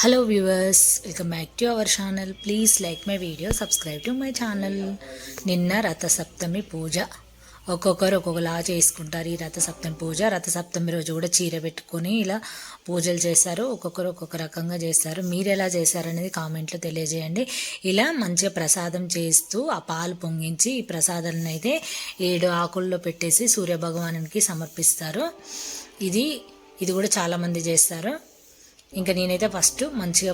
Hello viewers, welcome back to our channel. Please like my video, subscribe to my channel. నిన్న రథసప్తమి పూజ. ఒక్కొక్కరు ఒక్కొక్కలా చేసుకుంటారు ఈ రథసప్తమి పూజ. రథసప్తమి రోజు కూడా చీర పెట్టుకొని ఇలా పూజలు చేస్తారు. ఒక్కొక్కరు ఒక్కొక్క రకంగా చేస్తారు. మీరు ఎలా చేశారనేది కామెంట్లో తెలియజేయండి. ఇలా మంచిగా ప్రసాదం చేస్తూ ఆ పాలు పొంగించి ఈ ప్రసాదాలను అయితే 7 ఆకుల్లో పెట్టేసి సూర్యభగవానునికి సమర్పిస్తారు. ఇది కూడా చాలామంది చేస్తారు. ఇంకా నేనైతే ఫస్ట్ మంచిగా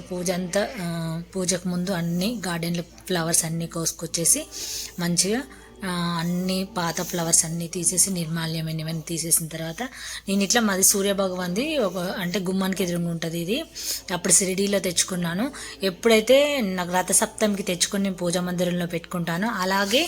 పూజకు ముందు అన్ని గార్డెన్లో ఫ్లవర్స్ అన్నీ కోసుకొచ్చేసి మంచిగా అన్ని పాత ఫ్లవర్స్ అన్నీ తీసేసి నిర్మాల్యమైనవన్నీ తీసేసిన తర్వాత నేను ఇట్లా మాది సూర్యభగవాన్ది అంటే గుమ్మానికి ఎదురుగా ఉంటుంది. ఇది అప్పుడు షిరిడీలో తెచ్చుకున్నాను. ఎప్పుడైతే నాకు రథసప్తమికి తెచ్చుకొని నేను పూజా మందిరంలో పెట్టుకుంటాను. అలాగే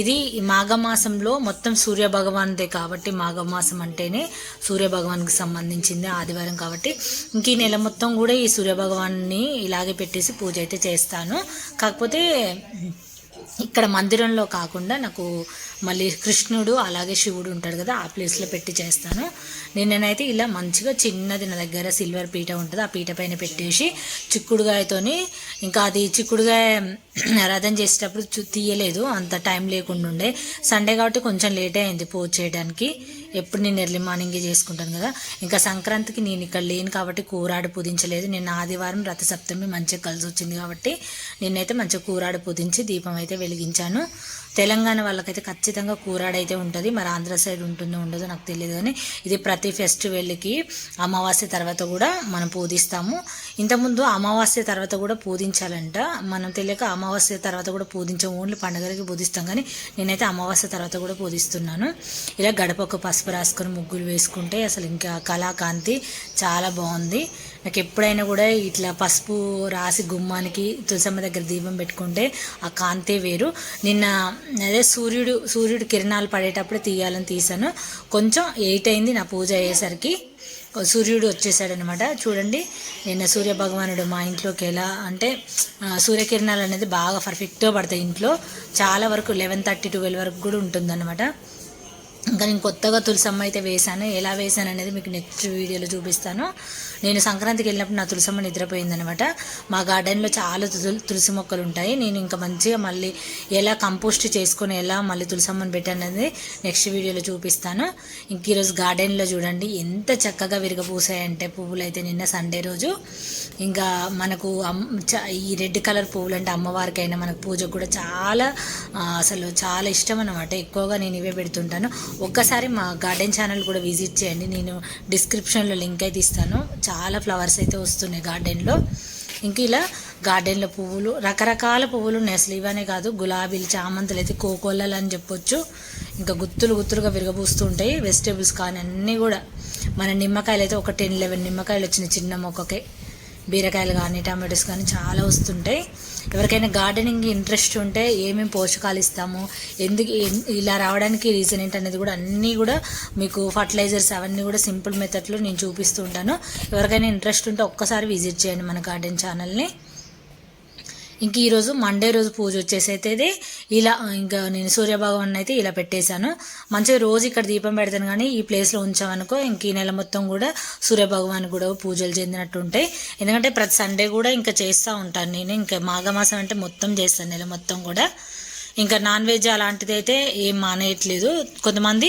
ఇది మాఘమాసంలో మొత్తం సూర్యభగవాన్దే కాబట్టి మాఘమాసం అంటేనే సూర్యభగవాన్కి సంబంధించింది ఆదివారం కాబట్టి ఇంక ఈ నెల మొత్తం కూడా ఈ సూర్యభగవాన్ని ఇలాగే పెట్టేసి పూజ అయితే చేస్తాను. కాకపోతే ఇక్కడ మందిరంలో కాకుండా నాకు మళ్ళీ కృష్ణుడు అలాగే శివుడు ఉంటాడు కదా, ఆ ప్లేస్లో పెట్టి చేస్తాను. నేనైతే ఇలా మంచిగా చిన్నది నా దగ్గర సిల్వర్ పీట ఉంటుంది, ఆ పీట పైన పెట్టేసి చిక్కుడుగాయతోని, ఇంకా అది చిక్కుడుగాయ రథం చేసేటప్పుడు తీయలేదు, అంత టైం లేకుండా ఉండే. సండే కాబట్టి కొంచెం లేట్ అయింది పూజ చేయడానికి. ఎప్పుడు నేను ఎర్లీ మార్నింగే చేసుకుంటాను కదా. ఇంకా సంక్రాంతికి నేను ఇక్కడ లేను కాబట్టి కూరాడు పూజించలేదు. నేను ఆదివారం రథసప్తమి మంచిగా కలిసి వచ్చింది కాబట్టి నేనైతే మంచిగా కూరాడు పూజించి దీపం అయితే వెలిగించాను. తెలంగాణ వాళ్ళకైతే ఖచ్చితంగా కూరాడైతే ఉంటుంది, మరి ఆంధ్ర సైడ్ ఉంటుందో ఉండదో నాకు తెలియదు. కానీ ఇది ప్రతి ఫెస్టివల్కి అమావాస్య తర్వాత కూడా మనం పూజిస్తాము. ఇంతకుముందు అమావాస్య తర్వాత కూడా పూజించాలంట, మనం తెలియక అమావాస్య తర్వాత కూడా పూజించాము, ఓన్లీ పండుగలకి పూజిస్తాం. కానీ నేనైతే అమావాస్య తర్వాత కూడా పూజిస్తున్నాను. ఇలా గడపకు పసుపు రాసుకొని ముగ్గులు వేసుకుంటే అసలు ఇంకా కళాకాంతి చాలా బాగుంది. నాకు ఎప్పుడైనా కూడా ఇట్లా పసుపు రాసి గుమ్మానికి తులసమ్మ దగ్గర దీపం పెట్టుకుంటే ఆ కాంతే వేరు. నిన్న అదే సూర్యుడు కిరణాలు పడేటప్పుడు తీయాలని తీసాను. కొంచెం 8 అయింది నా పూజ అయ్యేసరికి, సూర్యుడు వచ్చేసాడనమాట. చూడండి, నిన్న సూర్యభగవానుడు మా ఇంట్లోకి ఎలా అంటే సూర్యకిరణాలు అనేది బాగా పర్ఫెక్ట్గా పడతాయి ఇంట్లో. చాలా వరకు 11:30, 12 వరకు కూడా ఉంటుందన్నమాట. ఇంకా నేను కొత్తగా తులసమ్మ అయితే వేశాను. ఎలా వేశాను అనేది మీకు నెక్స్ట్ వీడియోలో చూపిస్తాను. నేను సంక్రాంతికి వెళ్ళినప్పుడు నా తులసమ్మ నిద్రపోయిందనమాట. మా గార్డెన్లో చాలా తులసి మొక్కలు ఉంటాయి. నేను ఇంకా మంచిగా మళ్ళీ ఎలా కంపోస్ట్ చేసుకొని ఎలా మళ్ళీ తులసమ్మని పెట్టాను అనేది నెక్స్ట్ వీడియోలో చూపిస్తాను. ఇంక ఈరోజు గార్డెన్లో చూడండి ఎంత చక్కగా విరగపూసాయంటే పువ్వులు అయితే. నిన్న సండే రోజు ఇంకా మనకు ఈ రెడ్ కలర్ పువ్వులు అంటే అమ్మవారికైనా మనకు పూజకు కూడా అసలు చాలా ఇష్టం అన్నమాట. ఎక్కువగా నేను ఇవే పెడుతుంటాను. ఒక్కసారి మా గార్డెన్ ఛానల్ కూడా విజిట్ చేయండి, నేను డిస్క్రిప్షన్లో లింక్ అయితే ఇస్తాను. చాలా ఫ్లవర్స్ అయితే వస్తున్నాయి గార్డెన్లో. ఇంక ఇలా గార్డెన్లో పువ్వులు రకరకాల పువ్వులు ఉన్నాయి. అసలు ఇవనే కాదు, గులాబీలు, చామంతులు అయితే కోకోళ్ళలు అని చెప్పొచ్చు. ఇంకా గుత్తులుగా విరగబూస్తూ ఉంటాయి. వెజిటేబుల్స్ కానీ అన్నీ కూడా. మన నిమ్మకాయలు అయితే ఒక 10-11 నిమ్మకాయలు వచ్చినాయి చిన్న మొక్కకే. బీరకాయలు కానీ టమాటోస్ కానీ చాలా వస్తుంటాయి. ఎవరికైనా గార్డెనింగ్ ఇంట్రెస్ట్ ఉంటే ఏమేమి పోషకాలు ఇస్తాము, ఎందుకు ఇలా రావడానికి రీజన్ ఏంటనేది కూడా అన్నీ కూడా మీకు ఫర్టిలైజర్స్ అవన్నీ కూడా సింపుల్ మెథడ్లో నేను చూపిస్తూ ఉంటాను. ఎవరికైనా ఇంట్రెస్ట్ ఉంటే ఒక్కసారి విజిట్ చేయండి మన గార్డెన్ ఛానల్ని. ఇంక ఈరోజు మండే రోజు పూజ వచ్చేసి అయితే ఇలా ఇంకా నేను సూర్యభగవాన్ అయితే ఇలా పెట్టేశాను. మంచిగా రోజు ఇక్కడ దీపం పెడతాను, కానీ ఈ ప్లేస్లో ఉంచామనుకో ఇంక ఈ నెల మొత్తం కూడా సూర్యభగవాన్ కూడా పూజలు చెందినట్టు ఉంటాయి. ఎందుకంటే ప్రతి సండే కూడా ఇంకా చేస్తూ ఉంటాను నేను. ఇంకా మాఘమాసం అంటే మొత్తం చేస్తాను నెల మొత్తం కూడా. ఇంకా నాన్ వెజ్ అలాంటిది అయితే ఏం మానేయట్లేదు. కొంతమంది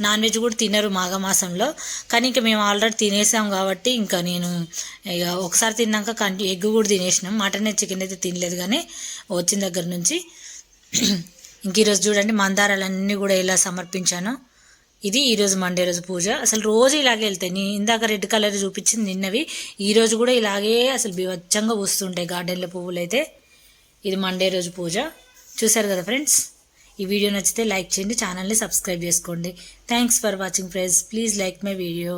నాన్ వెజ్ కూడా తినరు మాఘమాసంలో, కానీ ఇంకా మేము ఆల్రెడీ తినేసాం కాబట్టి ఇంకా నేను ఇక ఒకసారి తిన్నాక ఎగ్ కూడా తినేసినాం. మటన్ చికెన్ అయితే తినలేదు కానీ వచ్చిన దగ్గర నుంచి. ఇంక ఈరోజు చూడండి మందారాలన్నీ కూడా ఎలా సమర్పించాను. ఇది ఈరోజు మండే రోజు పూజ. అసలు రోజు ఇలాగే వెళ్తాయి. నేను ఇందాక రెడ్ కలర్ చూపించింది నిన్నవి, ఈరోజు కూడా ఇలాగే అసలు బీభత్సంగా వస్తుంటాయి గార్డెన్లో పువ్వులు అయితే. ఇది మండే రోజు పూజ. చూసారు కదా ఫ్రెండ్స్. ఈ వీడియో నచ్చితే లైక్ చేయండి, ఛానల్ని సబ్స్క్రైబ్ చేసుకోండి. Thanks for watching friends. Please like my video.